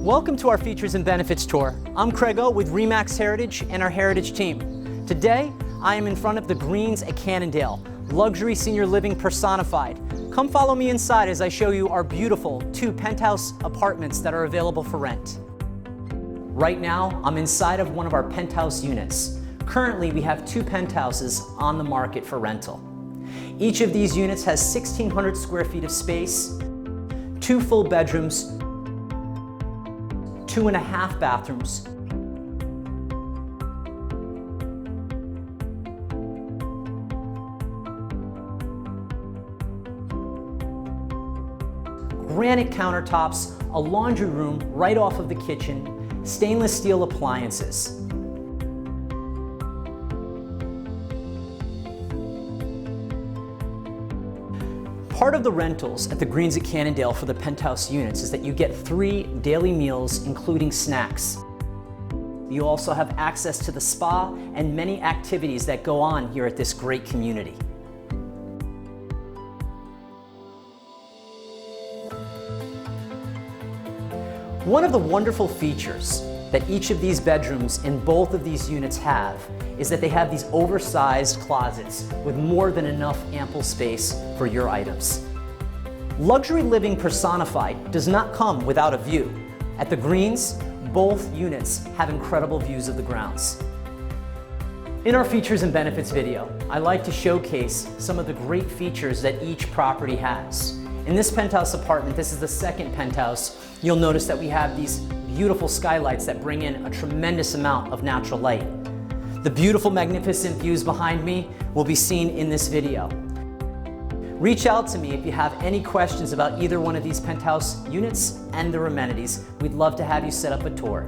Welcome to our Features and Benefits Tour. I'm Craig O with Remax Heritage and our Heritage team. Today, I am in front of the Greens at Cannondale, luxury senior living personified. Come follow me inside as I show you our beautiful 2 penthouse apartments that are available for rent. Right now, I'm inside of one of our penthouse units. Currently, we have 2 penthouses on the market for rental. Each of these units has 1,600 square feet of space, 2 full bedrooms, 2.5 bathrooms, granite countertops, a laundry room right off of the kitchen, stainless steel appliances. Part of the rentals at the Greens at Cannondale for the penthouse units is that you get 3 daily meals, including snacks. You also have access to the spa and many activities that go on here at this great community. One of the wonderful features that each of these bedrooms in both of these units have is that they have these oversized closets with more than enough ample space for your items. Luxury living personified does not come without a view. At the Greens, both units have incredible views of the grounds. In our Features and Benefits video, I like to showcase some of the great features that each property has. In this penthouse apartment, this is the 2nd penthouse, you'll notice that we have these beautiful skylights that bring in a tremendous amount of natural light. The beautiful, magnificent views behind me will be seen in this video. Reach out to me if you have any questions about either one of these penthouse units and their amenities. We'd love to have you set up a tour.